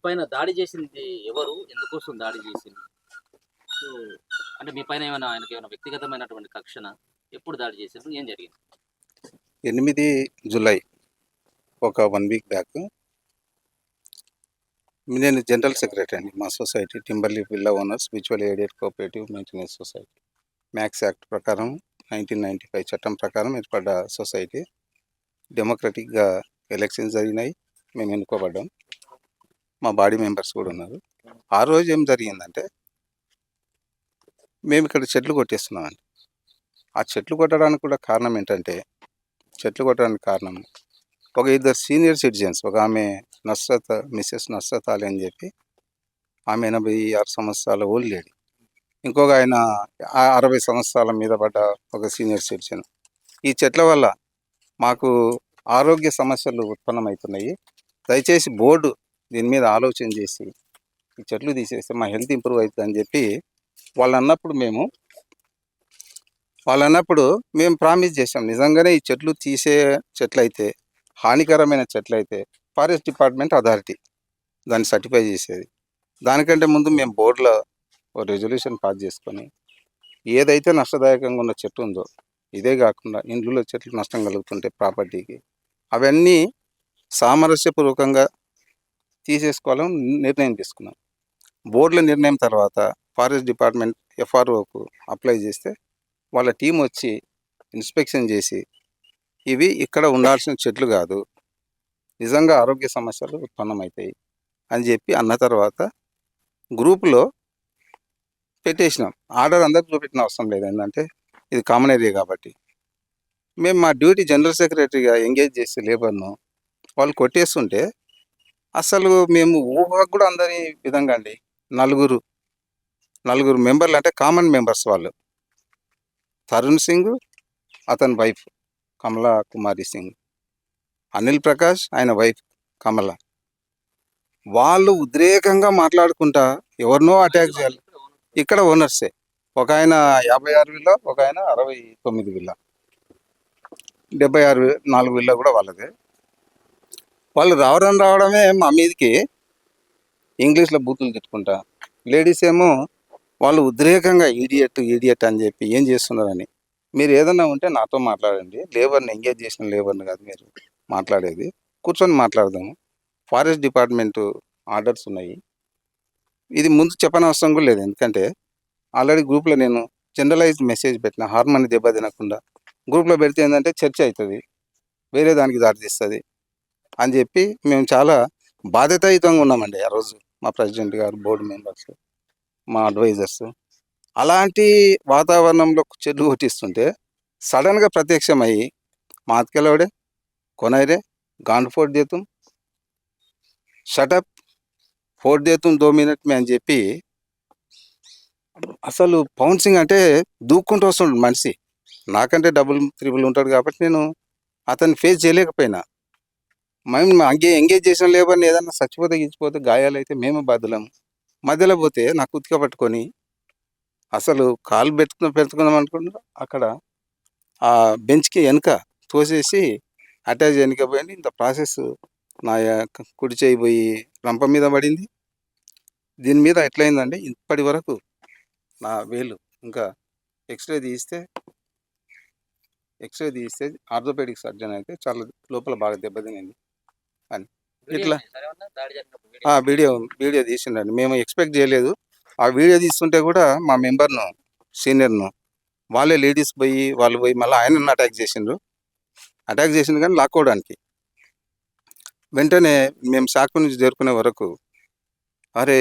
పైన దాడి చేసింది ఎవరు? ఎందుకోసం దాడి చేసింది? సో, అంటే మీ పైన ఏమైనా ఆయనకేమైనా వ్యక్తిగతమైనటువంటి కక్షనా? ఎప్పుడు దాడి చేసారు? ఏం జరిగింది? 8 జూలై ఒక 1 వీక్ బ్యాక్ నేను జనరల్ సెక్రటరీ అండి మా society Timberly villa owners mutual aided cooperative maintenance society. MACS act ప్రకారం 1995 చట్టం ప్రకారం ఏర్పడ్డ సొసైటీ. డెమోక్రటిక్గా ఎలక్షన్స్ జరిగినాయి, మేము ఎన్నుకోబడ్డాం, మా బాడీ మెంబర్స్ కూడా ఉన్నారు. ఆ రోజు ఏం జరిగిందంటే మేము ఇక్కడ చెట్లు కొట్టేస్తున్నామండి. ఆ చెట్లు కొట్టడానికి కూడా కారణం ఏంటంటే ఒక ఇద్దరు సీనియర్ సిటిజన్స్, ఒక ఆమె మిస్సెస్ నస్రత్ అలీ అని చెప్పి, ఆమె 86 సంవత్సరాల ఓల్డ్ లేడీ. ఇంకొక ఆయన 60 సంవత్సరాల మీద పడ్డ ఒక సీనియర్ సిటిజన్. ఈ చెట్ల వల్ల మాకు ఆరోగ్య సమస్యలు ఉత్పన్నమవుతున్నాయి. దయచేసి బోర్డు దీని మీద ఆలోచన చేసి ఈ చెట్లు తీసేస్తే మా హెల్త్ ఇంప్రూవ్ అవుతుంది అని చెప్పి వాళ్ళు అన్నప్పుడు మేము ప్రామిస్ చేసాం. నిజంగానే ఈ చెట్లు తీసే చెట్లయితే, హానికరమైన చెట్లయితే ఫారెస్ట్ డిపార్ట్మెంట్ అథారిటీ దాన్ని సర్టిఫై చేసేది. దానికంటే ముందు మేము బోర్డులో ఒక రెజల్యూషన్ పాస్ చేసుకొని ఏదైతే నష్టదాయకంగా ఉన్న చెట్టు ఉందో, ఇదే కాకుండా ఇండ్లలో చెట్లు నష్టం కలుగుతుంటే ప్రాపర్టీకి, అవన్నీ సామరస్యపూర్వకంగా తీసేసుకోవాలని నిర్ణయం తీసుకున్నాం. బోర్డుల నిర్ణయం తర్వాత ఫారెస్ట్ డిపార్ట్మెంట్ ఎఫ్ఆర్ఓకు అప్లై చేస్తే వాళ్ళ టీం వచ్చి ఇన్స్పెక్షన్ చేసి ఇవి ఇక్కడ ఉండాల్సిన చెట్లు కాదు, నిజంగా ఆరోగ్య సమస్యలు ఉత్పన్నమవుతాయి అని చెప్పి అన్న తర్వాత గ్రూపులో పెట్టేసినాం. ఆర్డర్ అందరికి చూపెట్టిన అవసరం లేదు, ఏంటంటే ఇది కామన్ ఏరియా కాబట్టి. మేము మా డ్యూటీ జనరల్ సెక్రటరీగా ఎంగేజ్ చేసి లేబర్ను వాళ్ళు కొట్టేస్తుంటే అసలు మేము ఊహకు కూడా అందరి విధంగా అండి, నలుగురు మెంబర్లు, అంటే కామన్ మెంబర్స్ వాళ్ళు, తరుణ్ సింగ్, అతని వైఫ్ కమలా కుమారి సింగ్, అనిల్ ప్రకాష్ ఆయన వైఫ్ కమల, వాళ్ళు ఉద్రేకంగా మాట్లాడుకుంటా ఎవరినో అటాక్ చేయాలి. ఇక్కడ ఓనర్సే, ఒక ఆయన 56 విల్లా, ఒక ఆయన 69 విల్లా, 74 విల్లా కూడా వాళ్ళదే. వాళ్ళు రావడమే మా మీదకి ఇంగ్లీష్లో బూతులు తిట్టుకుంటా, లేడీస్ ఏమో వాళ్ళు ఉద్రేకంగా ఈడియట్ అని చెప్పి ఏం చేస్తున్నారని. మీరు ఏదన్నా ఉంటే నాతో మాట్లాడండి, లేబర్ని ఎంగేజ్ చేసిన లేబర్ని కాదు మీరు మాట్లాడేది, కూర్చొని మాట్లాడదాము, ఫారెస్ట్ డిపార్ట్మెంటు ఆర్డర్స్ ఉన్నాయి. ఇది ముందు చెప్పనవసరం కూడా లేదు, ఎందుకంటే ఆల్రెడీ గ్రూప్లో నేను జనరలైజ్డ్ మెసేజ్ పెట్టిన, హార్మోని దెబ్బ తినకుండా. గ్రూప్లో పెడితే ఏంటంటే చర్చ అవుతుంది, వేరే దానికి దారితీస్తుంది అని చెప్పి మేము చాలా బాధ్యతాయుతంగా ఉన్నామండి ఆ రోజు. మా ప్రెసిడెంట్ గారు, బోర్డు మెంబర్స్, మా అడ్వైజర్స్. అలాంటి వాతావరణంలో చెట్లు కొట్టిస్తుంటే సడన్గా ప్రత్యక్షమయ్యి మాత్కెలవడే కొనైరే గాండ్ ఫోడ్ దేతుం, షటప్ ఫోడ్ దేతుం 2 మినిట్ మే అని చెప్పి, అసలు పౌన్సింగ్ అంటే దూక్కుంటూ వస్తుండు మనిషి. నాకంటే డబుల్ త్రిబుల్ ఉంటాడు కాబట్టి నేను అతన్ని ఫేస్ చేయలేకపోయినా. మేము ఎంగేజ్ చేసిన లేబర్ని ఏదన్నా చచ్చిపోతే గిచ్చిపోతే గాయాలైతే మేము బాధ్యులం. మధ్యలో పోతే నాకు ఉతిక పట్టుకొని అసలు కాలు పెట్టుకుందాం అనుకుంటున్నా, అక్కడ ఆ బెంచ్కి వెనుక తోసేసి అటాచ్ వెనుక పోయింది. ఇంత ప్రాసెస్ నా కుడి చేయి పోయి రంప మీద పడింది. దీని మీద ఎట్లయిందంటే ఇప్పటి వరకు నా వేలు ఇంకా ఎక్స్రే తీస్తే ఆర్థోపెడిక్ సర్జన్ అయితే చాలా లోపల బాగా దెబ్బతినింది అని ఇట్లా వీడియో తీసిండండి. మేము ఎక్స్పెక్ట్ చేయలేదు. ఆ వీడియో తీస్తుంటే కూడా మా మెంబర్ను, సీనియర్ను, వాళ్ళే లేడీస్ వాళ్ళు పోయి మళ్ళీ ఆయనను అటాక్ చేసిండు కానీ లాక్కోవడానికి. వెంటనే మేము షాక్ నుంచి చేరుకునే వరకు అరే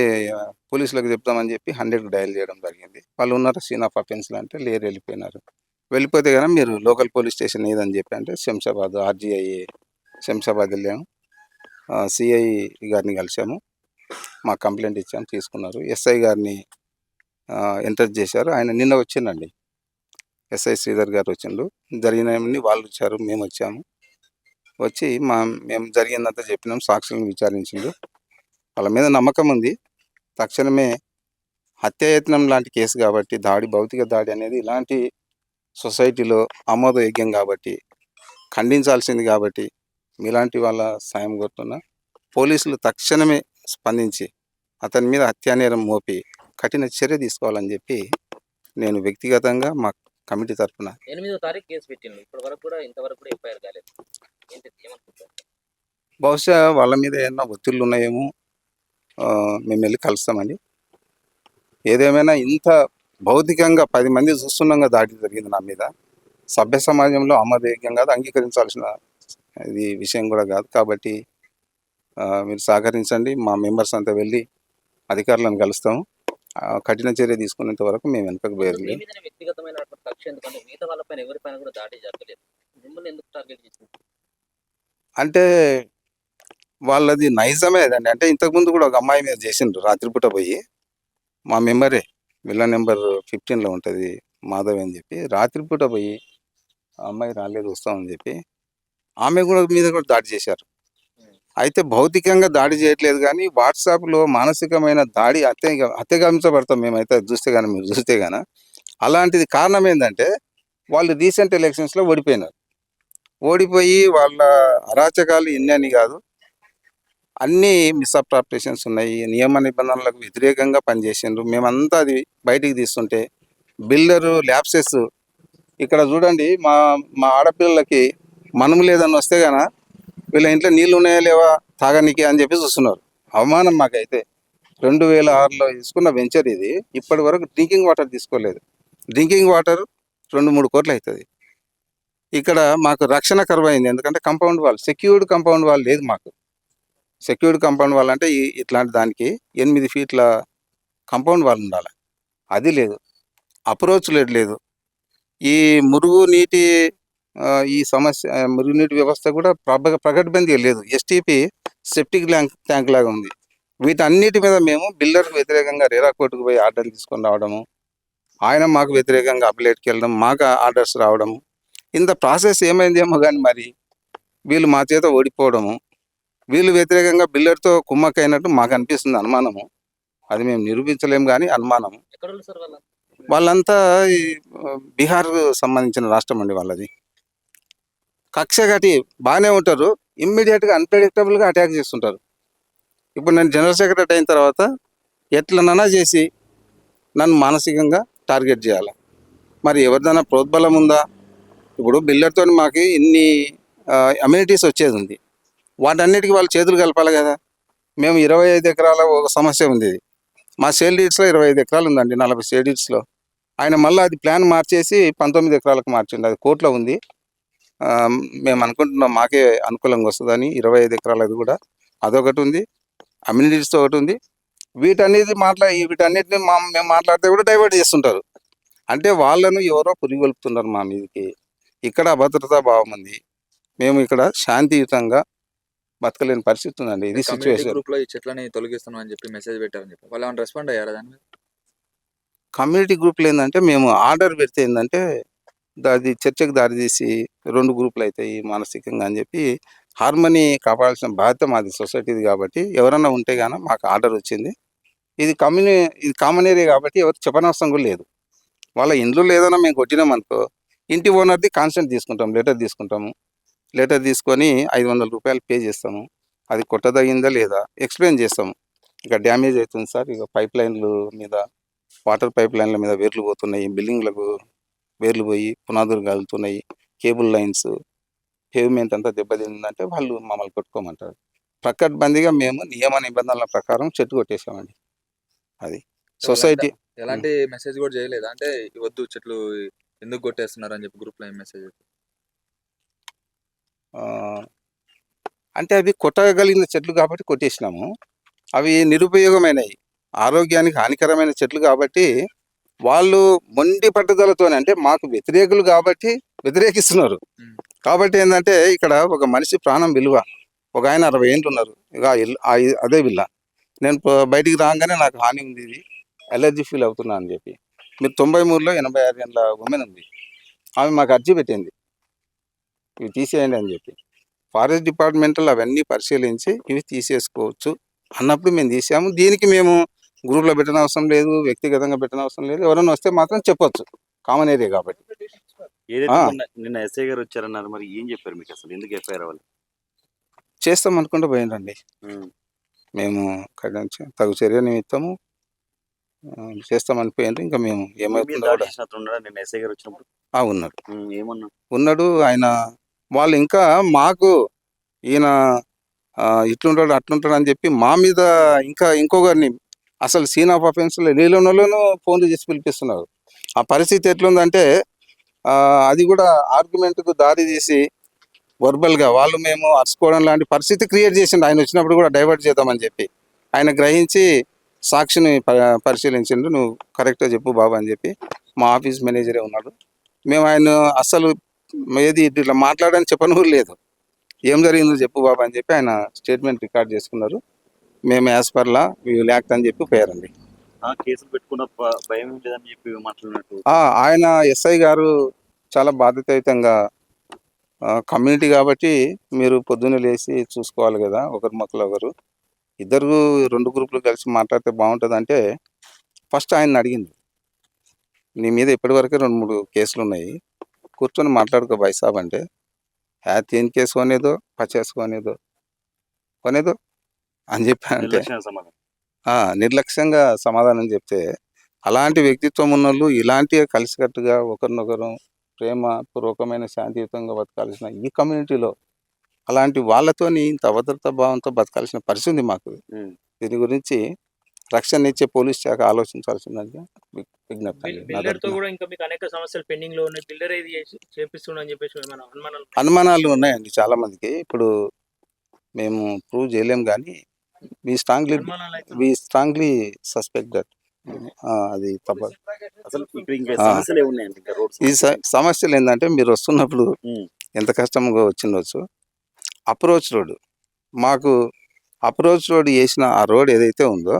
పోలీసులకు చెప్తామని చెప్పి 100కు డయల్ చేయడం జరిగింది. వాళ్ళు ఉన్నారు సీన్ ఆఫ్ అఫెన్స్లో అంటే లేరు, వెళ్ళిపోయినారు. వెళ్ళిపోతే కానీ మీరు లోకల్ పోలీస్ స్టేషన్ ఏదని చెప్పి అంటే శంషాబాద్ RGI శంషాబాద్ వెళ్ళాము. సిఐ గారిని కలిసాము, మా కంప్లైంట్ ఇచ్చాము, తీసుకున్నారు. SI గారిని ఎంటర్ చేశారు. ఆయన నిన్న వచ్చిండండి, SI శ్రీధర్ గారు వచ్చిండు. జరిగినవన్నీ వాళ్ళు వచ్చారు, మేము వచ్చాము. వచ్చి మేము జరిగిందంతా చెప్పినాం, సాక్షులను విచారించిండు. వాళ్ళ మీద నమ్మకం ఉంది. తక్షణమే హత్యాయత్నం లాంటి కేసు కాబట్టి, భౌతిక దాడి అనేది ఇలాంటి సొసైటీలో ఆమోదయోగ్యం కాబట్టి, ఖండించాల్సింది కాబట్టి మీలాంటి వాళ్ళ సాయం కోరుతున్నా. పోలీసులు తక్షణమే స్పందించి అతని మీద హత్యానేరం మోపి కఠిన చర్య తీసుకోవాలని చెప్పి నేను వ్యక్తిగతంగా మా కమిటీ తరఫున 8వ తారీఖు కేసు పెట్టిండు. ఇప్పటి వరకు కూడా ఇంతవరకు కూడా ఎఫ్ఐఆర్ కాలేదు. ఏంటి ఏమనుకుంటారు? బహుశా వాళ్ళ మీద ఏమన్నా ఒత్తిళ్ళు ఉన్నాయేమో. మేము వెళ్ళి కలుస్తామండి. ఏదేమైనా ఇంత భౌతికంగా 10 మంది చూస్తున్నాగా దాడి జరిగింది నా మీద. సభ్య సమాజంలో ఆమోదయోగ్యం కాదు, అంగీకరించాల్సిన ఇది విషయం కూడా కాదు. కాబట్టి మీరు సహకరించండి. మా మెంబర్స్ అంతా వెళ్ళి అధికారులను కలుస్తాము. కఠిన చర్య తీసుకునేంత వరకు మేము వెనుకకు మీ వేయలేదు. మీదనే వ్యక్తిగతమైనటువంటి కక్ష ఎందుకంటే మిగతా వాళ్ళపైన ఎవరిపైన కూడా దాడి జరగలేదు. మిమ్మల్ని ఎందుకు టార్గెట్ చేసింది? అంటే వాళ్ళది నైజమే అదండి. అంటే ఇంతకుముందు కూడా ఒక అమ్మాయి మీద చేసిండ్రు రాత్రిపూట పోయి. మా మెంబరే విల్లా నెంబర్ 15లో ఉంటుంది మాధవి అని చెప్పి. రాత్రిపూట పోయి ఆ అమ్మాయి రాలేదు వస్తామని చెప్పి ఆమె కూడా మీద కూడా దాడి చేశారు. అయితే భౌతికంగా దాడి చేయట్లేదు కానీ వాట్సాప్లో మానసికమైన దాడి హత్యగామించబడతాం మేమైతే అది చూస్తే కానీ మీరు చూస్తే కానీ. అలాంటిది కారణం ఏంటంటే వాళ్ళు రీసెంట్ ఎలక్షన్స్లో ఓడిపోయినారు. ఓడిపోయి వాళ్ళ అరాచకాలు ఇన్ని కాదు, అన్నీ మిస్అప్రాప్టేషన్స్ ఉన్నాయి. నియమ నిబంధనలకు వ్యతిరేకంగా పనిచేసిండ్రు. మేమంతా అది బయటికి తీస్తుంటే బిల్డరు ల్యాప్సెస్ ఇక్కడ చూడండి, మా మా ఆడపిల్లలకి మనము లేదని వస్తే గాన వీళ్ళ ఇంట్లో నీళ్ళు ఉన్నాయా లేవా తాగనీకి అని చెప్పి చూస్తున్నారు. అవమానం మాకైతే. 2006లో తీసుకున్న వెంచర్ ఇది. ఇప్పటి వరకు డ్రింకింగ్ వాటర్ తీసుకోలేదు. డ్రింకింగ్ వాటర్ 2-3 కోట్లు అవుతుంది. ఇక్కడ మాకు రక్షణ కరువైంది. ఎందుకంటే compound wall, secured compound wall లేదు మాకు. సెక్యూర్డ్ కంపౌండ్ వాల్ అంటే ఇట్లాంటి దానికి 8 ఫీట్ల కంపౌండ్ వాల్ ఉండాలి. అది లేదు. అప్రోచ్ లేదు. ఈ మురుగునీటి ఈ సమస్య మురుగునీటి వ్యవస్థ కూడా ప్రకటబందీగా లేదు. ఎస్టీపీ సెప్టిక్ ట్యాంక్ లాగా ఉంది. వీటన్నిటి మీద మేము బిల్డర్కు వ్యతిరేకంగా రేరా కోర్టుకు పోయి ఆర్డర్ తీసుకొని రావడము, ఆయన మాకు వ్యతిరేకంగా అప్లేట్కి వెళ్ళడం, మాకు ఆర్డర్స్ రావడము, ఇంత ప్రాసెస్ ఏమైందేమో కానీ మరి వీళ్ళు మా చేత ఓడిపోవడము, వీళ్ళు వ్యతిరేకంగా బిల్డర్తో కుమ్మక్కైనట్టు మాకు అనిపిస్తుంది. అనుమానము, అది మేము నిరూపించలేము కానీ అనుమానము. ఎక్కడ ఉంది సార్ వాళ్ళంతా ఈ బీహార్ సంబంధించిన రాష్ట్రం అండి వాళ్ళది. కక్ష కట్టి బాగానే ఉంటారు, ఇమ్మీడియట్గా అన్ప్రెడిక్టబుల్గా అటాక్ చేస్తుంటారు. ఇప్పుడు నేను జనరల్ సెక్రటరీ అయిన తర్వాత ఎట్లనన్నా చేసి నన్ను మానసికంగా టార్గెట్ చేయాలి. మరి ఎవరిదైనా ప్రోద్బలం ఉందా? ఇప్పుడు బిల్డర్తో మాకు ఇన్ని అమ్యూనిటీస్ వచ్చేది ఉంది. వాటన్నిటికీ వాళ్ళు చేతులు కలపాలి కదా. మేము 25 ఎకరాల ఒక సమస్య ఉంది. మా సేల్ డీడ్స్లో 25 ఎకరాలు ఉందండి, 40 సేల్ డీడ్స్లో. ఆయన మళ్ళీ అది ప్లాన్ మార్చేసి 19 ఎకరాలకు మార్చిండు. అది కోర్టులో ఉంది. మేము అనుకుంటున్నాం మాకే అనుకూలంగా వస్తుందని. 25 ఎకరాలది కూడా అదొకటి ఉంది, అమ్యూనిటీస్తో ఒకటి ఉంది. వీటన్నిటిని మేము మాట్లాడితే కూడా డైవర్ట్ చేస్తుంటారు. అంటే వాళ్ళను ఎవరో పురిగొల్పుతున్నారు మా మీదకి. ఇక్కడ అభద్రతా భావం ఉంది. మేము ఇక్కడ శాంతియుతంగా బతకలేని పరిస్థితి ఉందండి. ఇది సిచ్యువేషన్. గ్రూప్ లో ఈ చెట్లని తొలగిస్తున్నాం అని చెప్పి మెసేజ్ పెట్టారని చెప్పి వాళ్ళు ఏమైనా రెస్పాండ్ అయ్యారా దాని మీద? కమ్యూనిటీ గ్రూప్లు ఏంటంటే మేము ఆర్డర్ పెడితే ఏంటంటే అది చర్చకు దారితీసి 2 గ్రూపులు అవుతాయి మానసికంగా అని చెప్పి హార్మనీ కాపాడాల్సిన బాధ్యత మాది, సొసైటీది. కాబట్టి ఎవరన్నా ఉంటే గాన మాకు ఆర్డర్ వచ్చింది. ఇది కామన్ ఏరియా కాబట్టి ఎవరు చెప్పనవసరం కూడా లేదు. వాళ్ళ ఇండ్లు లేదన్నా మేము కొట్టినాం అనుకో, ఇంటి ఓనర్ది కాన్సెంట్ తీసుకుంటాం, లెటర్ తీసుకుంటాము. లెటర్ తీసుకొని 500 రూపాయలు పే చేస్తాము. అది కొట్టదగిందా లేదా ఎక్స్ప్లెయిన్ చేస్తాము. ఇక డ్యామేజ్ అవుతుంది సార్, ఇక పైప్ లైన్లు మీద, వాటర్ పైప్ లైన్ల మీద వేర్లు పోతున్నాయి, బిల్డింగ్లకు వేర్లు పోయి పునాదులు కలుగుతున్నాయి, కేబుల్ లైన్స్, పేవ్మెంట్ అంతా దెబ్బతిందంటే వాళ్ళు మమ్మల్ని కొట్టుకోమంటారు. ప్రకటబందీగా మేము నియమ నిబంధనల ప్రకారం చెట్టు కొట్టేసామండి. అది సొసైటీ. ఎలాంటి మెసేజ్ కూడా చేయలేదు అంటే వద్దు చెట్లు ఎందుకు కొట్టేస్తున్నారు అని చెప్పి గ్రూప్ లో మెసేజ్? అంటే అవి కొట్టగలిగిన చెట్లు కాబట్టి కొట్టేసినాము. అవి నిరుపయోగమైనవి, ఆరోగ్యానికి హానికరమైన చెట్లు కాబట్టి వాళ్ళు మొండి పట్టుదలతోనే, అంటే మాకు వ్యతిరేకులు కాబట్టి వ్యతిరేకిస్తున్నారు. కాబట్టి ఏంటంటే ఇక్కడ ఒక మనిషి ప్రాణం విలువ. ఒక ఆయన 60 ఏళ్ళు ఉన్నారు, ఇక అదే విల్ల. నేను బయటికి రాగానే నాకు హాని ఉంది, ఇది ఎలర్జీ ఫీల్ అవుతున్నా అని చెప్పి. మీరు 93లో 86 ఏళ్ళ ఉమెన్ ఉంది, ఆమె మాకు అర్జీ పెట్టింది ఇవి తీసేయండి అని చెప్పి. ఫారెస్ట్ డిపార్ట్మెంట్లో అవన్నీ పరిశీలించి ఇవి తీసేసుకోవచ్చు అన్నప్పుడు మేము తీసాము. దీనికి మేము గ్రూప్లో పెట్టనవసరం లేదు, వ్యక్తిగతంగా పెట్టనవసరం లేదు. ఎవరైనా వస్తే మాత్రం చెప్పొచ్చు, కామన్ ఏరియా కాబట్టి. ఏదైతే నిన్న ఎస్ఐ గారు వచ్చారన్నారు, మరి ఏం చెప్పారు మీకు? అసలు ఎందుకు ఎఫ్ఐఆర్ అవ్వాలి? చేస్తాం అనుకుంటూ పోయిందండి. మేము తగు చర్య నిమిత్తము చేస్తామని పోయిండ్రు. ఇంకా మేము మీ మీద ఏమవుతుందో దాడి కూడా చేసినట్టు ఉన్నాడా నిన్న ఎస్ఐ గారు వచ్చినప్పుడు? ఉన్నాడు ఏమన్నా? ఉన్నాడు ఆయన. వాళ్ళు ఇంకా మాకు ఈయన ఇట్లుంటాడు అట్లుంటాడు అని చెప్పి మా మీద ఇంకా ఇంకొకరిని అసలు సీన్ ఆఫ్ అఫెన్స్లో నీళ్ళలోనూ ఫోన్లు చేసి పిలిపిస్తున్నారు. ఆ పరిస్థితి ఎట్లుందంటే అది కూడా ఆర్గ్యుమెంట్కు దారి తీసి వర్బల్గా వాళ్ళు మేము అరుచుకోవడం లాంటి పరిస్థితి క్రియేట్ చేసిండు. ఆయన వచ్చినప్పుడు కూడా డైవర్ట్ చేద్దామని చెప్పి ఆయన గ్రహించి సాక్షిని పరిశీలించిండు. నువ్వు కరెక్ట్గా చెప్పు బాబు అని చెప్పి మా ఆఫీస్ మేనేజరే ఉన్నాడు. మేము ఆయన అసలు ఏది ఇట్లా మాట్లాడని చెప్పను కూడా లేదు. ఏం జరిగిందో చెప్పు బాబు అని చెప్పి ఆయన స్టేట్మెంట్ రికార్డ్ చేసుకున్నారు. మేము యాజ్ పర్లా వీ విల్ యాక్ట్ అని చెప్పి పోయారండి. కేసులు పెట్టుకున్న భయం లేదని చెప్పి మాట్లాడినట్టు. ఆయన ఎస్ఐ గారు చాలా బాధ్యతాయుతంగా కమ్యూనిటీ కాబట్టి మీరు పొద్దున్నే లేచి చూసుకోవాలి కదా, ఒకరి మొక్కలు ఒకరు ఇద్దరు 2 గ్రూపులు కలిసి మాట్లాడితే బాగుంటుంది అంటే ఫస్ట్ ఆయన అడిగింది, నీ మీద ఇప్పటివరకు 2-3 కేసులు ఉన్నాయి, కూర్చొని మాట్లాడుకో భాయ్ సాబ్ అంటే, 3 కేసు కొనేదో 50 కొనేదో అని చెప్పానంటే నిర్లక్ష్యంగా సమాధానం చెప్తే, అలాంటి వ్యక్తిత్వం ఉన్నోళ్ళు ఇలాంటి కలిసికట్టుగా ఒకరినొకరు ప్రేమపూర్వకమైన శాంతియుతంగా బతకాల్సిన ఈ కమ్యూనిటీలో అలాంటి వాళ్ళతోని ఇంత అభద్రతా భావంతో బతకాల్సిన పరిస్థితి ఉంది మాకు. దీని గురించి రక్షణ ఇచ్చే పోలీస్ శాఖ ఆలోచించాల్సిందని విజ్ఞప్తి. బిల్డర్‌తో కూడా ఇంకా మీకు అనేక సమస్యలు పెండింగ్‌లో ఉన్నాయి. బిల్డర్ ఏది చేపిస్తుండు అని చెప్పేసి ఏమైనా అనుమానాలు ఉన్నాయండి చాలా మందికి. ఇప్పుడు మేము ప్రూవ్ చేయలేం కానీ వి స్ట్రాంగ్లీ సస్పెక్ట్ దట్ అది తప్పదు. అసలు ఇక్కడ ఇంకా సమస్యలు ఏమున్నాయండి? ఇంకా రోడ్స్ ఈ సమస్యలు ఏంటంటే మీరు వస్తున్నప్పుడు ఎంత కష్టంగా వచ్చిండొచ్చు. అప్రోచ్ రోడ్ మాకు అప్రోచ్ రోడ్ వేసిన ఆ రోడ్ ఏదైతే ఉందో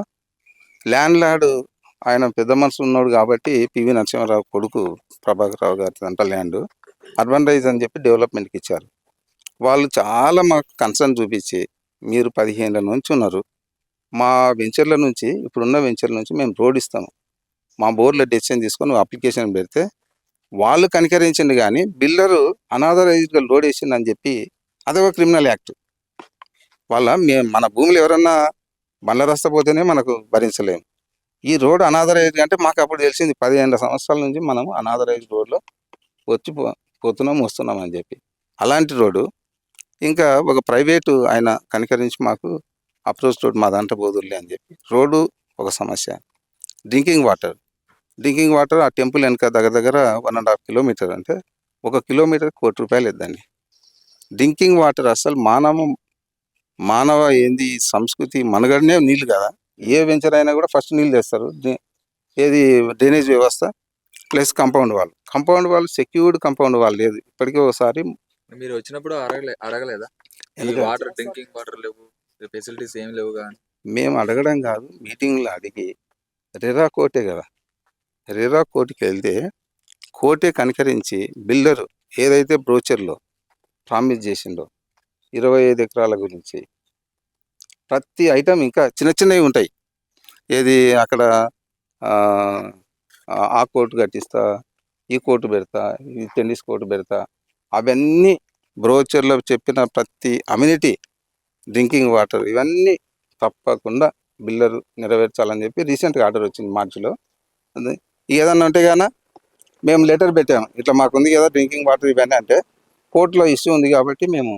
ల్యాండ్ లార్డ్ ఆయన పెద్ద మనసు ఉన్నాడు కాబట్టి పివి నరసింహారావు కొడుకు ప్రభాకర్ రావు గారి అంట ల్యాండ్ అర్బన్ రైజ్ అని చెప్పి డెవలప్మెంట్కి ఇచ్చారు. వాళ్ళు చాలా మాకు కన్సర్న్ చూపించి మీరు 15 ఏళ్ళ నుంచి ఉన్నారు, మా వెంచర్ల నుంచి ఇప్పుడున్న వెంచర్ల నుంచి మేము రోడ్ ఇస్తాము, మా బోర్డులో డెసిషన్ తీసుకొని అప్లికేషన్ పెడితే వాళ్ళు కనికరించింది. కానీ బిల్డరు అనాథరైజ్డ్గా రోడ్ వేసింది అని చెప్పి అదొక క్రిమినల్ యాక్ట్. మన భూములు ఎవరన్నా బండ్ల రస్తపోతేనే మనకు భరించలేము. ఈ రోడ్ అనాథరైజ్డ్ అంటే మాకు అప్పుడు తెలిసింది 15 సంవత్సరాల నుంచి మనం అనాథరైజ్డ్ రోడ్లో వచ్చి పోతున్నాం వస్తున్నాం అని చెప్పి. అలాంటి రోడ్డు ఇంకా ఒక ప్రైవేటు ఆయన కనికరించి మాకు అప్రోచ్ రోడ్ మా దాంట్లో పోదురులే అని చెప్పి. రోడ్డు ఒక సమస్య. డ్రింకింగ్ వాటర్ ఆ టెంపుల్ వెనక దగ్గర 1.5 కిలోమీటర్, అంటే 1 కిలోమీటర్ ₹1 కోటి ఇద్దండి. డ్రింకింగ్ వాటర్ అసలు మానవ ఏంది సంస్కృతి మనుగడనే నీళ్ళు కదా. ఏ వెంచర్ అయినా కూడా ఫస్ట్ నీళ్ళు తెస్తారు. ఏది డ్రైనేజ్ వ్యవస్థ plus compound wall secured compound wall లేదు. ఇప్పటికే ఒకసారి మీరు వచ్చినప్పుడు అడగలేదా? వాటర్, డ్రింకింగ్ వాటర్ లేవు, ఫెసిలిటీస్ ఏం లేవు కానీ మేము అడగడం కాదు, మీటింగ్లో అడిగి రెరా కోర్టే కదా, రెరా కోర్టుకి వెళ్తే కోర్టే కనికరించి బిల్డర్ ఏదైతే బ్రోచర్లో ప్రామిస్ చేసిండో 25 ఎకరాల గురించి ప్రతి ఐటమ్ ఇంకా చిన్నవి ఉంటాయి. ఏది అక్కడ ఆ కోర్టు కట్టిస్తా, ఈ కోర్టు పెడతా, ఈ టెన్నిస్ కోర్టు పెడతా, అవన్నీ బ్రోచర్లో చెప్పిన ప్రతి అమ్యూనిటీ, డ్రింకింగ్ వాటర్ ఇవన్నీ తప్పకుండా బిల్డర్ నెరవేర్చాలని చెప్పి రీసెంట్గా ఆర్డర్ వచ్చింది మార్చిలో. అది ఏదన్నా ఉంటే కానీ మేము లెటర్ పెట్టాము, ఇట్లా మాకుంది కదా డ్రింకింగ్ వాటర్ ఇవన్నీ అంటే కోర్టులో ఇష్యూ ఉంది కాబట్టి మేము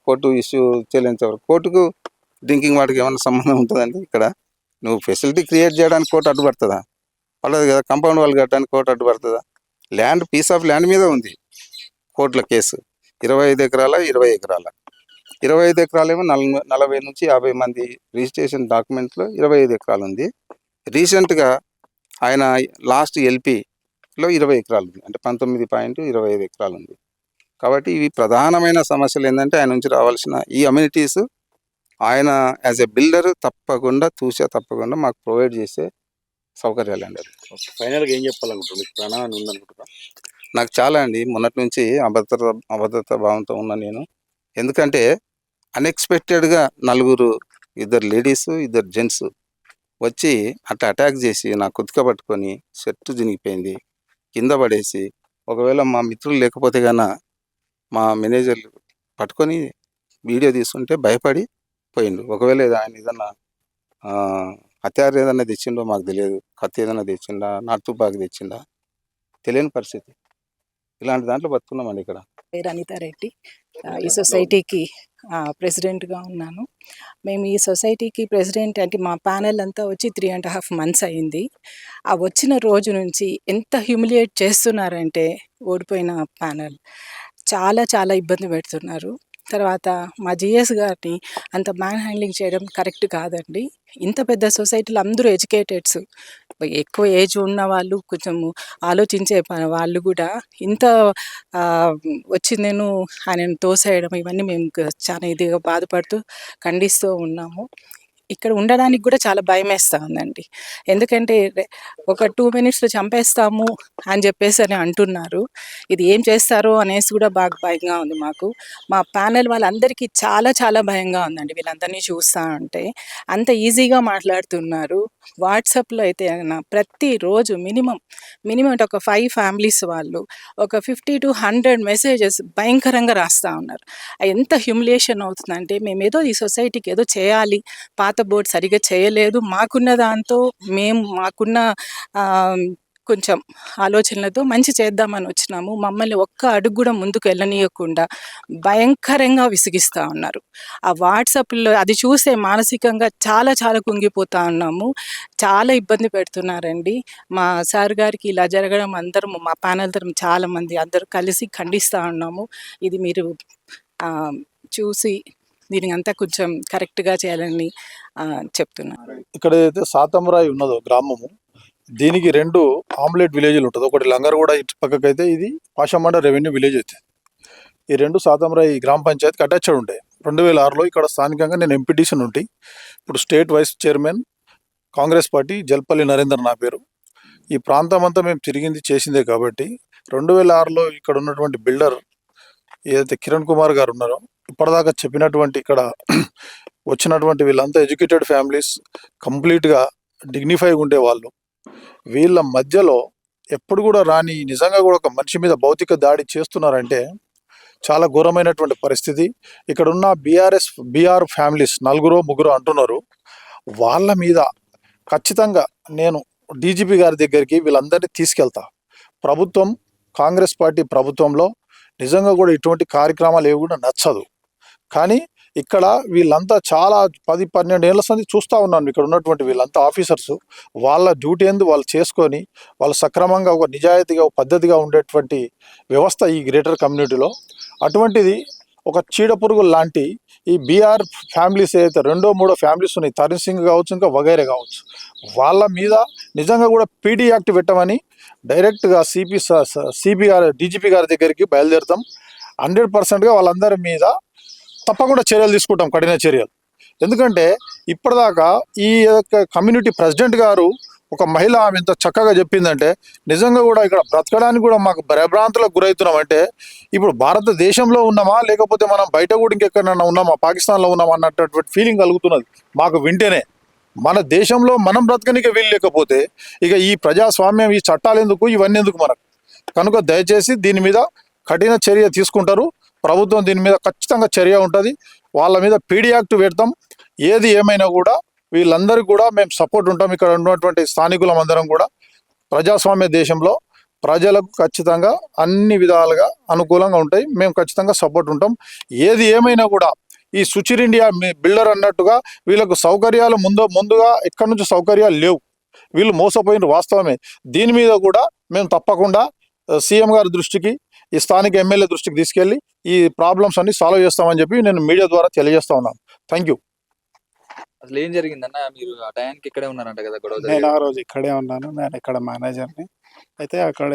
కోర్టు ఇష్యూ చెల్లించవరకు కోర్టుకు డ్రింకింగ్ వాటర్కి ఏమైనా సంబంధం ఉంటుందండి? ఇక్కడ నువ్వు ఫెసిలిటీ క్రియేట్ చేయడానికి కోర్టు అడ్డుపడుతుందా? పడదు కదా. కాంపౌండ్ వాళ్ళు కట్టడానికి కోర్టు అడ్డుపడుతుందా? ల్యాండ్ పీస్ ఆఫ్ ల్యాండ్ మీద ఉంది కోర్టుల కేసు. 25 ఎకరాల 20 ఎకరాల 25 ఎకరాలేమో 40 నుంచి 50 మంది రిజిస్ట్రేషన్ డాక్యుమెంట్లో 25 ఎకరాలు ఉంది. రీసెంట్గా ఆయన లాస్ట్ ఎల్పిలో 20 ఎకరాలు ఉంది, అంటే 19.25 ఎకరాలు ఉంది. కాబట్టి ఇవి ప్రధానమైన సమస్యలు ఏంటంటే ఆయన నుంచి రావాల్సిన ఈ అమ్యూనిటీస్ ఆయన యాజ్ ఎ బిల్డర్ తప్పకుండా మాకు ప్రొవైడ్ చేసే సౌకర్యాలు అండి. అది ఫైనల్గా ఏం చెప్పాలనుకుంటున్నారు? ప్రాణహాని ఉందనుకుంటున్నా? నాకు చాలా అండి, మొన్నటి నుంచి అభద్రతా భావంతో ఉన్నా నేను. ఎందుకంటే అన్ఎక్స్పెక్టెడ్గా 2 లేడీస్ 2 జెంట్స్ వచ్చి అట్లా అటాక్ చేసి నా కుతిక పట్టుకొని షర్టు చినిగిపోయింది, కింద పడేసి, ఒకవేళ మా మిత్రులు లేకపోతే కన్నా మా మేనేజర్లు పట్టుకొని వీడియో తీసుకుంటే భయపడి పోయిండు. ఒకవేళ ఆయన ఏదన్నా హత్యారు ఏదన్నా తెచ్చిండో మాకు తెలియదు. కత్తి ఏదన్నా తెచ్చిండా, నాటు తుపాకి తెచ్చిండా తెలియని పరిస్థితి. ఇలాంటి దాంట్లో బతుకున్నామండి ఇక్కడ. పేరు అనితారెడ్డి. ఈ సొసైటీకి ప్రెసిడెంట్గా ఉన్నాను. మేము ఈ సొసైటీకి ప్రెసిడెంట్ అంటే మా ప్యానెల్ అంతా వచ్చి 3.5 months అయింది. ఆ వచ్చిన రోజు నుంచి ఎంత హ్యూమిలియేట్ చేస్తున్నారంటే ఓడిపోయిన ప్యానెల్ చాలా చాలా ఇబ్బంది పెడుతున్నారు. తర్వాత మా జిఎస్ గారిని అంత మ్యాన్ హ్యాండ్లింగ్ చేయడం కరెక్ట్ కాదండి. ఇంత పెద్ద సొసైటీలో అందరూ ఎడ్యుకేటెడ్స్, ఎక్కువ ఏజ్ ఉన్న వాళ్ళు, కొంచెము ఆలోచించే వాళ్ళు కూడా ఇంత వచ్చి నేను ఆయనను తోసేయడం ఇవన్నీ మేము చాలా ఇదిగా బాధపడుతూ ఖండిస్తూ ఉన్నాము. ఇక్కడ ఉండడానికి కూడా చాలా భయమేస్తూ ఉందండి. ఎందుకంటే ఒక 2 minutesలో చంపేస్తాము అని చెప్పేసి అని అంటున్నారు. ఇది ఏం చేస్తారో అనేసి కూడా బాగా భయంగా ఉంది మాకు. మా ప్యానెల్ వాళ్ళందరికీ చాలా చాలా భయంగా ఉందండి. వీళ్ళందరినీ చూస్తూ ఉంటే అంత ఈజీగా మాట్లాడుతున్నారు. వాట్సాప్లో అయితే ప్రతిరోజు మినిమం ఒక 5 families వాళ్ళు ఒక 50 to 100 మెసేజెస్ భయంకరంగా రాస్తూ ఉన్నారు. ఎంత హ్యూమిలియేషన్ అవుతుందంటే మేమేదో ఈ సొసైటీకి ఏదో చేయాలి, పాత బోర్డు సరిగ్గా చేయలేదు, మాకున్న దాంతో మాకున్న కొంచెం ఆలోచనలతో మంచి చేద్దామని వచ్చినాము. మమ్మల్ని ఒక్క అడుగు కూడా ముందుకు వెళ్ళనీయకుండా భయంకరంగా విసిగిస్తూ ఉన్నారు. ఆ వాట్సాప్లో అది చూసే మానసికంగా చాలా చాలా కుంగిపోతూ ఉన్నాము. చాలా ఇబ్బంది పెడుతున్నారండి. మా సార్ గారికి ఇలా జరగడం అందరం మా ప్యానెల్ తరఫున చాలామంది అందరూ కలిసి ఖండిస్తూ ఉన్నాము. ఇది మీరు చూసి దీని అంతా కొంచెం కరెక్ట్గా చేయాలని చెప్తున్నాను. ఇక్కడ ఏదైతే సాతంరాయి ఉన్నదో గ్రామము, దీనికి 2 ఆమ్లెట్ విలేజ్లు ఉంటుంది. ఒకటి లంగర్గూడ ఇటు పక్కకైతే ఇది పాషమండ రెవెన్యూ విలేజ్ అవుతుంది. ఈ 2 సాతంరాయి గ్రామ పంచాయతీకి అటాచ్డ్ ఉంటాయి. 2006లో ఇక్కడ స్థానికంగా నేను ఎంపీటీసీ నుండి ఇప్పుడు state vice chairman Congress party Jalpalli Narender నా పేరు. ఈ ప్రాంతం అంతా మేము తిరిగింది చేసిందే కాబట్టి 2006లో ఇక్కడ ఉన్నటువంటి బిల్డర్ ఏదైతే కిరణ్ కుమార్ గారు ఉన్నారో, ఇప్పటిదాకా చెప్పినటువంటి ఇక్కడ వచ్చినటువంటి వీళ్ళంతా ఎడ్యుకేటెడ్ ఫ్యామిలీస్, కంప్లీట్గా డిగ్నిఫైగా ఉండేవాళ్ళు. వీళ్ళ మధ్యలో ఎప్పుడు కూడా రాని నిజంగా కూడా ఒక మనిషి మీద భౌతిక దాడి చేస్తున్నారంటే చాలా ఘోరమైనటువంటి పరిస్థితి. ఇక్కడ ఉన్న బీఆర్ ఫ్యామిలీస్ 4-3 అంటున్నారు. వాళ్ళ మీద ఖచ్చితంగా నేను డీజీపీ గారి దగ్గరికి వీళ్ళందరినీ తీసుకెళ్తా. ప్రభుత్వం, కాంగ్రెస్ పార్టీ ప్రభుత్వంలో నిజంగా కూడా ఇటువంటి కార్యక్రమాలు ఏవి కూడా నచ్చదు. కానీ ఇక్కడ వీళ్ళంతా చాలా 10-12 ఏళ్ళ సంది చూస్తూ ఉన్నాను. ఇక్కడ ఉన్నటువంటి వీళ్ళంతా ఆఫీసర్స్ వాళ్ళ డ్యూటీ ఏంది వాళ్ళు చేసుకొని వాళ్ళు సక్రమంగా ఒక నిజాయితీగా ఒక పద్ధతిగా ఉండేటువంటి వ్యవస్థ ఈ గ్రేటర్ కమ్యూనిటీలో. అటువంటిది ఒక చీడపురుగు లాంటి ఈ బీఆర్ ఫ్యామిలీస్ ఏదైతే 2-3 ఫ్యామిలీస్ ఉన్నాయి, తరుణ్ సింగ్ కావచ్చు, ఇంకా వగైరే కావచ్చు, వాళ్ళ మీద నిజంగా కూడా పీడీ యాక్ట్ పెట్టమని డైరెక్ట్గా సిపి గారు, డీజీపీ గారి దగ్గరికి బయలుదేరుతాం. 100%గా వాళ్ళందరి మీద తప్పకుండా చర్యలు తీసుకుంటాం, కఠిన చర్యలు. ఎందుకంటే ఇప్పటిదాకా ఈ కమ్యూనిటీ ప్రెసిడెంట్ గారు ఒక మహిళ ఆమె ఎంత చక్కగా చెప్పిందంటే నిజంగా కూడా ఇక్కడ బ్రతకడానికి కూడా మాకు భయభ్రాంతులకు గురవుతున్నాం. అంటే ఇప్పుడు భారతదేశంలో ఉన్నామా లేకపోతే మనం బయట కూడా ఇంకెక్కడన్నా ఉన్నామా, పాకిస్తాన్లో ఉన్నామా అన్నటువంటి ఫీలింగ్ కలుగుతున్నది మాకు వింటేనే. మన దేశంలో మనం బ్రతకనికే వీలు లేకపోతే ఇక ఈ ప్రజాస్వామ్యం, ఈ చట్టాలు ఎందుకు, ఇవన్నీ ఎందుకు మనకు? కనుక దయచేసి దీని మీద కఠిన చర్య తీసుకుంటారు ప్రభుత్వం. దీని మీద ఖచ్చితంగా చర్య ఉంటుంది. వాళ్ళ మీద పీడీ యాక్ట్ పెడతాం. ఏది ఏమైనా కూడా వీళ్ళందరికీ కూడా మేము సపోర్ట్ ఉంటాం. ఇక్కడ ఉన్నటువంటి స్థానికులం అందరం కూడా ప్రజాస్వామ్య దేశంలో ప్రజలకు ఖచ్చితంగా అన్ని విధాలుగా అనుకూలంగా ఉంటాయి. మేము ఖచ్చితంగా సపోర్ట్ ఉంటాం. ఏది ఏమైనా కూడా ఈ సుచిర్ ఇండియా బిల్డర్ అన్నట్టుగా వీళ్ళకు సౌకర్యాలు ముందుగా ఎక్కడి నుంచి సౌకర్యాలు లేవు. వీళ్ళు మోసపోయిన వాస్తవమే. దీని మీద కూడా మేము తప్పకుండా సీఎం గారి దృష్టికి, ఈ స్థానిక ఎమ్మెల్యే దృష్టికి తీసుకెళ్లి ఈ ప్రాబ్లమ్స్ అన్ని సాల్వ్ చేస్తామని చెప్పి నేను మీడియా ద్వారా తెలియజేస్తా ఉన్నాను. Thank you. అసలు ఏం జరిగిందన్న? మీరు ఆ టైంకి ఇక్కడే ఉన్నారంట కదా గొడవ? నేను ఆ రోజు ఇక్కడే ఉన్నాను. నేను ఇక్కడ మేనేజర్ని. అయితే అక్కడ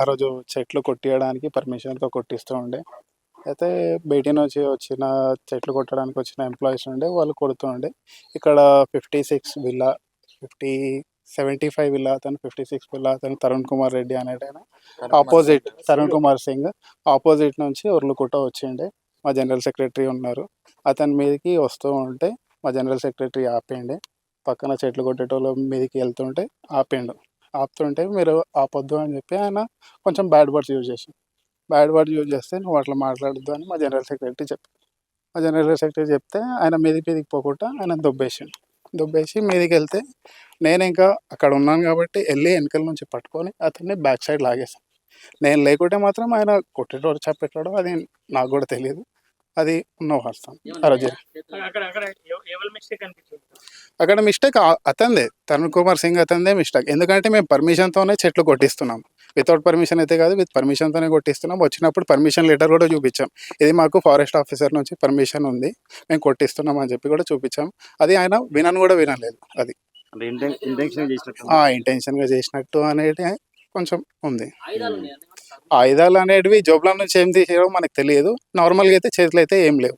ఆ రోజు చెట్లు కొట్టియడానికి పర్మిషన్తో కొట్టిస్తూ ఉండే. అయితే బయట నుంచి వచ్చిన చెట్లు కొట్టడానికి వచ్చిన ఎంప్లాయీస్ ఉండే, వాళ్ళు కొడుతూ ఉండే. ఇక్కడ 56 విల్లా 75 విల్లా అతను, 56 విల్లా అతను తరుణ్ కుమార్ రెడ్డి అనేటైనా ఆపోజిట్ తరుణ్ కుమార్ సింగ్ ఆపోజిట్ నుంచి ఉర్లుకుంటూ వచ్చిండే. మా జనరల్ సెక్రటరీ ఉన్నారు, అతని మీదకి వస్తూ ఉంటే మా జనరల్ సెక్రటరీ ఆపేయండి. పక్కన చెట్లు కొట్టేటోళ్ళ మీదకి వెళ్తుంటే ఆపుతుంటే మీరు ఆపొద్దు అని చెప్పి ఆయన కొంచెం బ్యాడ్ వర్డ్స్ యూజ్ చేసి, బ్యాడ్ వర్డ్స్ యూజ్ చేస్తే నువ్వు అట్లా మాట్లాడద్దు అని మా జనరల్ సెక్రటరీ చెప్పారు. ఆ జనరల్ సెక్రటరీ చెప్తే ఆయన మీదికి పోకుండా ఆయన దొబ్బేసి మీదికి వెళ్తే నేను ఇంకా అక్కడ ఉన్నాను కాబట్టి వెళ్ళి వెనకాల నుంచి పట్టుకొని అతన్ని బ్యాక్ సైడ్ లాగేసాను. నేను లేకుంటే మాత్రం ఆయన కొట్టేటోడు చంపేటోడు అది నాకు కూడా తెలియదు. అది ఉన్న వాస్తవం. ఆ రోజు అక్కడ అక్కడ ఎవరి మిస్టేక్ అనిపించింది? అక్కడ మిస్టేక్ అతందే, తరుణ్ కుమార్ సింగ్ అతందే మిస్టేక్. ఎందుకంటే మేము పర్మిషన్తోనే చెట్లు కొట్టిస్తున్నాం. వితౌట్ పర్మిషన్ అయితే కాదు, విత్ పర్మిషన్తోనే కొట్టిస్తున్నాం. వచ్చినప్పుడు పర్మిషన్ లెటర్ కూడా చూపించాం. ఇది మాకు ఫారెస్ట్ ఆఫీసర్ నుంచి పర్మిషన్ ఉంది, మేము కొట్టిస్తున్నాం అని చెప్పి కూడా చూపించాం. అది ఆయన వినలేదు. అది అంటే ఇంటెన్షన్ చేసినట్టు ఇంటెన్షన్గా చేసినట్టు అనేది కొంచెం ఉంది. ఆయుధాలు ఉన్నాయండి? ఆయుధాలు అనేటివి జోబుల నుంచి ఏం తీసేయడం మనకు తెలియదు. నార్మల్గా అయితే చేతులు అయితే ఏం లేవు.